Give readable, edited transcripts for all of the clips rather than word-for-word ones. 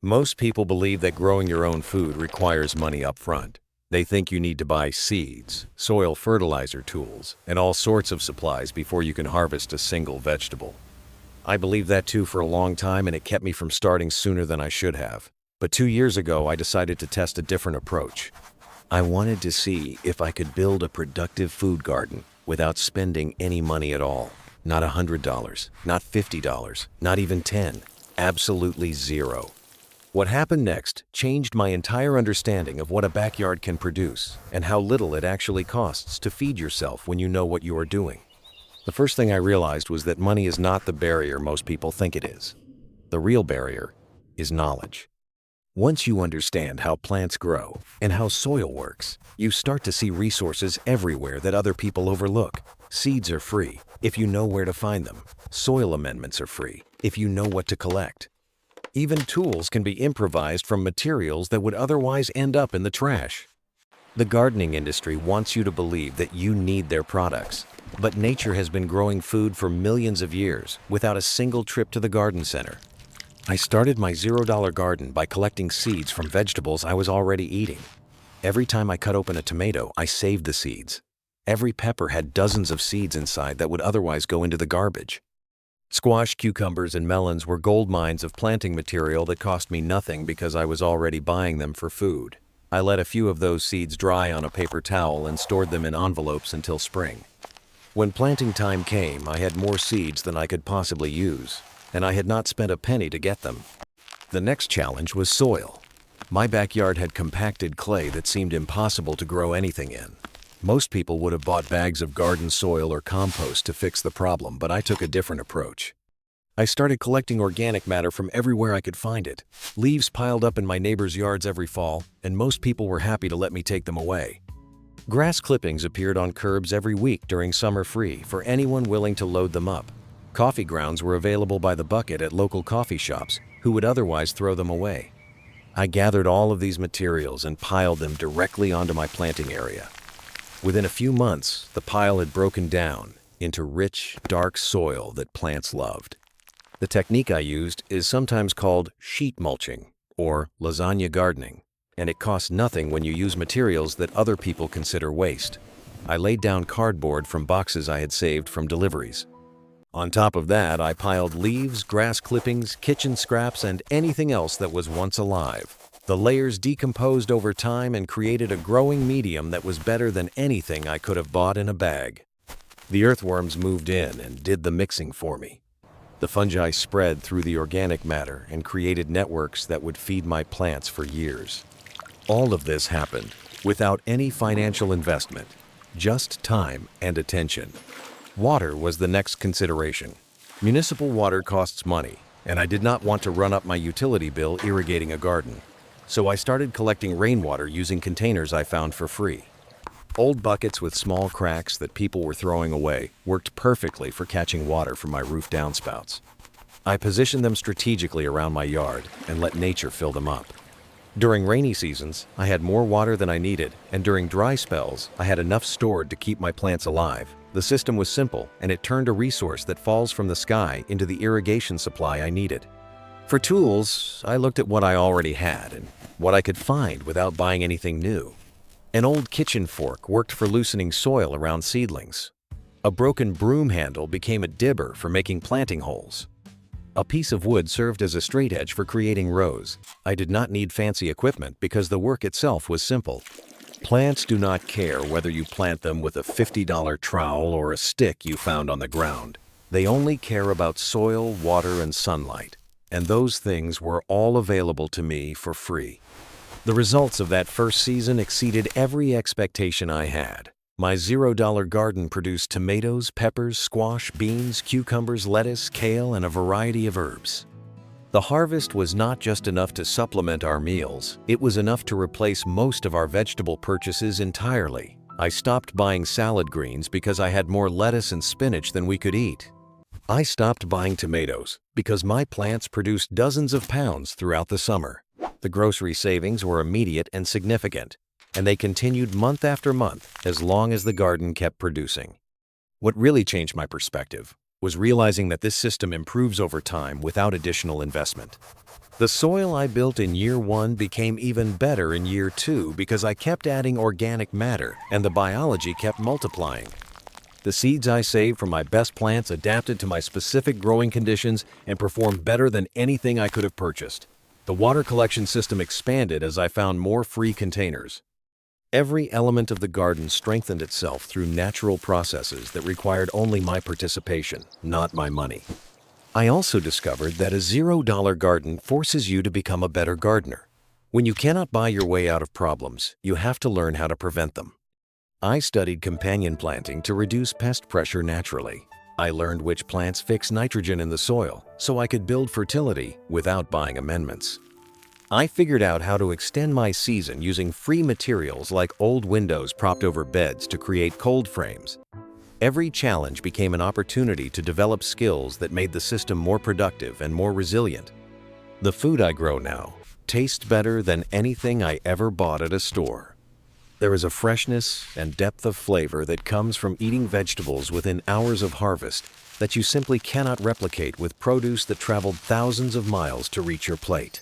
Most people believe that growing your own food requires money up front. They think you need to buy seeds, soil fertilizer tools, and all sorts of supplies before you can harvest a single vegetable. I believed that too for a long time, and it kept me from starting sooner than I should have. But 2 years ago, I decided to test a different approach. I wanted to see if I could build a productive food garden without spending any money at all. Not $100, not $50, not even $10, absolutely zero. What happened next changed my entire understanding of what a backyard can produce and how little it actually costs to feed yourself when you know what you are doing. The first thing I realized was that money is not the barrier most people think it is. The real barrier is knowledge. Once you understand how plants grow and how soil works, you start to see resources everywhere that other people overlook. Seeds are free if you know where to find them. Soil amendments are free if you know what to collect. Even tools can be improvised from materials that would otherwise end up in the trash. The gardening industry wants you to believe that you need their products, but nature has been growing food for millions of years without a single trip to the garden center. I started my $0 garden by collecting seeds from vegetables I was already eating. Every time I cut open a tomato, I saved the seeds. Every pepper had dozens of seeds inside that would otherwise go into the garbage. Squash, cucumbers, and melons were gold mines of planting material that cost me nothing because I was already buying them for food. I let a few of those seeds dry on a paper towel and stored them in envelopes until spring. When planting time came, I had more seeds than I could possibly use, and I had not spent a penny to get them. The next challenge was soil. My backyard had compacted clay that seemed impossible to grow anything in. Most people would have bought bags of garden soil or compost to fix the problem, but I took a different approach. I started collecting organic matter from everywhere I could find it. Leaves piled up in my neighbors' yards every fall, and most people were happy to let me take them away. Grass clippings appeared on curbs every week during summer free for anyone willing to load them up. Coffee grounds were available by the bucket at local coffee shops who would otherwise throw them away. I gathered all of these materials and piled them directly onto my planting area. Within a few months, the pile had broken down into rich, dark soil that plants loved. The technique I used is sometimes called sheet mulching or lasagna gardening, and it costs nothing when you use materials that other people consider waste. I laid down cardboard from boxes I had saved from deliveries. On top of that, I piled leaves, grass clippings, kitchen scraps, and anything else that was once alive. The layers decomposed over time and created a growing medium that was better than anything I could have bought in a bag. The earthworms moved in and did the mixing for me. The fungi spread through the organic matter and created networks that would feed my plants for years. All of this happened without any financial investment, just time and attention. Water was the next consideration. Municipal water costs money, and I did not want to run up my utility bill irrigating a garden. So I started collecting rainwater using containers I found for free. Old buckets with small cracks that people were throwing away worked perfectly for catching water from my roof downspouts. I positioned them strategically around my yard and let nature fill them up. During rainy seasons, I had more water than I needed, and during dry spells, I had enough stored to keep my plants alive. The system was simple, and it turned a resource that falls from the sky into the irrigation supply I needed. For tools, I looked at what I already had and what I could find without buying anything new. An old kitchen fork worked for loosening soil around seedlings. A broken broom handle became a dibber for making planting holes. A piece of wood served as a straight edge for creating rows. I did not need fancy equipment because the work itself was simple. Plants do not care whether you plant them with a $50 trowel or a stick you found on the ground. They only care about soil, water, and sunlight. And those things were all available to me for free. The results of that first season exceeded every expectation I had. My $0 garden produced tomatoes, peppers, squash, beans, cucumbers, lettuce, kale, and a variety of herbs. The harvest was not just enough to supplement our meals, it was enough to replace most of our vegetable purchases entirely. I stopped buying salad greens because I had more lettuce and spinach than we could eat. I stopped buying tomatoes because my plants produced dozens of pounds throughout the summer. The grocery savings were immediate and significant, and they continued month after month as long as the garden kept producing. What really changed my perspective was realizing that this system improves over time without additional investment. The soil I built in year 1 became even better in year 2 because I kept adding organic matter and the biology kept multiplying. The seeds I saved from my best plants adapted to my specific growing conditions and performed better than anything I could have purchased. The water collection system expanded as I found more free containers. Every element of the garden strengthened itself through natural processes that required only my participation, not my money. I also discovered that a $0 garden forces you to become a better gardener. When you cannot buy your way out of problems, you have to learn how to prevent them. I studied companion planting to reduce pest pressure naturally. I learned which plants fix nitrogen in the soil so I could build fertility without buying amendments. I figured out how to extend my season using free materials like old windows propped over beds to create cold frames. Every challenge became an opportunity to develop skills that made the system more productive and more resilient. The food I grow now tastes better than anything I ever bought at a store. There is a freshness and depth of flavor that comes from eating vegetables within hours of harvest that you simply cannot replicate with produce that traveled thousands of miles to reach your plate.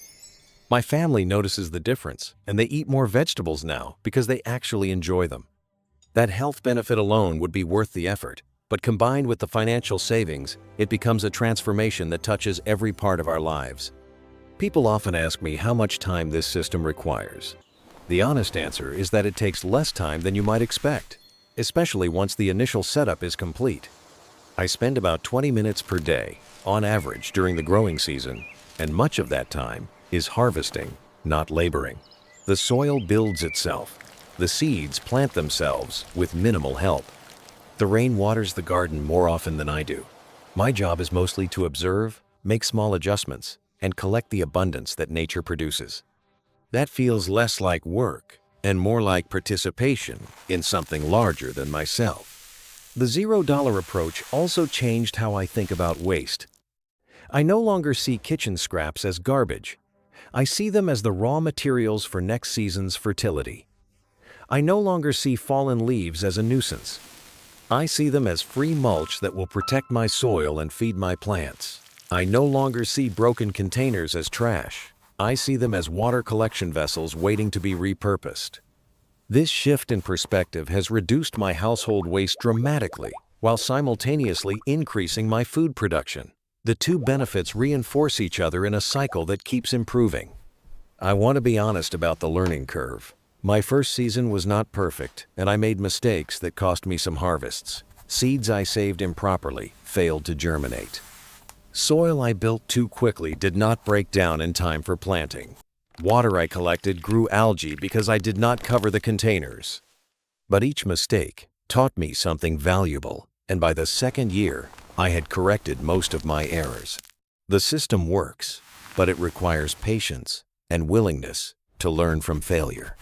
My family notices the difference, and they eat more vegetables now because they actually enjoy them. That health benefit alone would be worth the effort, but combined with the financial savings, it becomes a transformation that touches every part of our lives. People often ask me how much time this system requires. The honest answer is that it takes less time than you might expect, especially once the initial setup is complete. I spend about 20 minutes per day, on average, during the growing season, and much of that time is harvesting, not laboring. The soil builds itself. The seeds plant themselves with minimal help. The rain waters the garden more often than I do. My job is mostly to observe, make small adjustments, and collect the abundance that nature produces. That feels less like work and more like participation in something larger than myself. The $0 approach also changed how I think about waste. I no longer see kitchen scraps as garbage. I see them as the raw materials for next season's fertility. I no longer see fallen leaves as a nuisance. I see them as free mulch that will protect my soil and feed my plants. I no longer see broken containers as trash. I see them as water collection vessels waiting to be repurposed. This shift in perspective has reduced my household waste dramatically, while simultaneously increasing my food production. The two benefits reinforce each other in a cycle that keeps improving. I want to be honest about the learning curve. My first season was not perfect, and I made mistakes that cost me some harvests. Seeds I saved improperly failed to germinate. Soil I built too quickly did not break down in time for planting. Water I collected grew algae because I did not cover the containers. But each mistake taught me something valuable, and by the second year, I had corrected most of my errors. The system works, but it requires patience and willingness to learn from failure.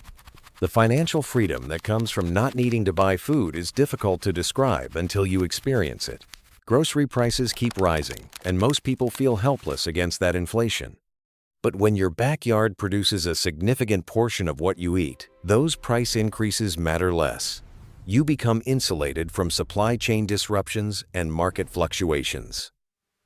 The financial freedom that comes from not needing to buy food is difficult to describe until you experience it. Grocery prices keep rising, and most people feel helpless against that inflation. But when your backyard produces a significant portion of what you eat, those price increases matter less. You become insulated from supply chain disruptions and market fluctuations.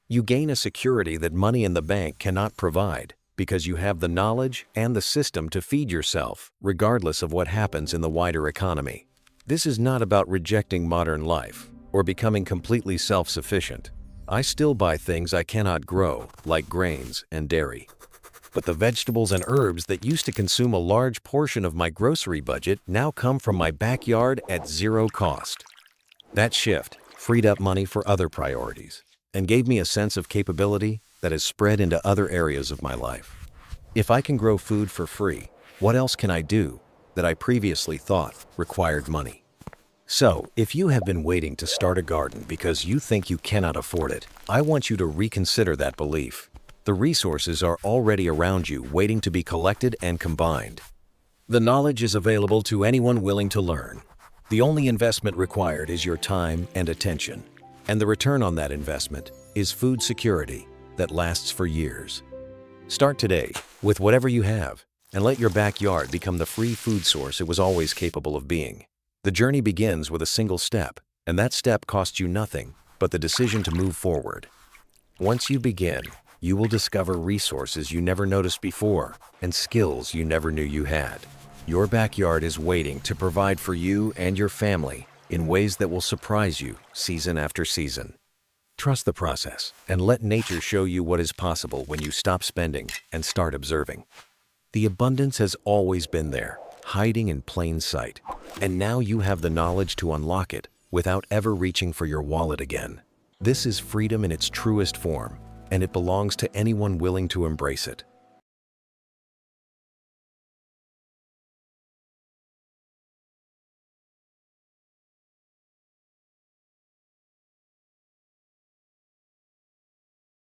You gain a security that money in the bank cannot provide, because you have the knowledge and the system to feed yourself, regardless of what happens in the wider economy. This is not about rejecting modern life or becoming completely self-sufficient. I still buy things I cannot grow, like grains and dairy. But the vegetables and herbs that used to consume a large portion of my grocery budget now come from my backyard at zero cost. That shift freed up money for other priorities and gave me a sense of capability that has spread into other areas of my life. If I can grow food for free, what else can I do that I previously thought required money? So, if you have been waiting to start a garden because you think you cannot afford it, I want you to reconsider that belief. The resources are already around you, waiting to be collected and combined. The knowledge is available to anyone willing to learn. The only investment required is your time and attention. And the return on that investment is food security that lasts for years. Start today with whatever you have, and let your backyard become the free food source it was always capable of being. The journey begins with a single step, and that step costs you nothing but the decision to move forward. Once you begin, You will discover resources you never noticed before and skills you never knew you had. Your backyard is waiting to provide for you and your family in ways that will surprise you season after season. Trust the process and let nature show you what is possible when you stop spending and start observing. The abundance has always been there, hiding in plain sight, and now you have the knowledge to unlock it without ever reaching for your wallet again. This is freedom in its truest form, and it belongs to anyone willing to embrace it.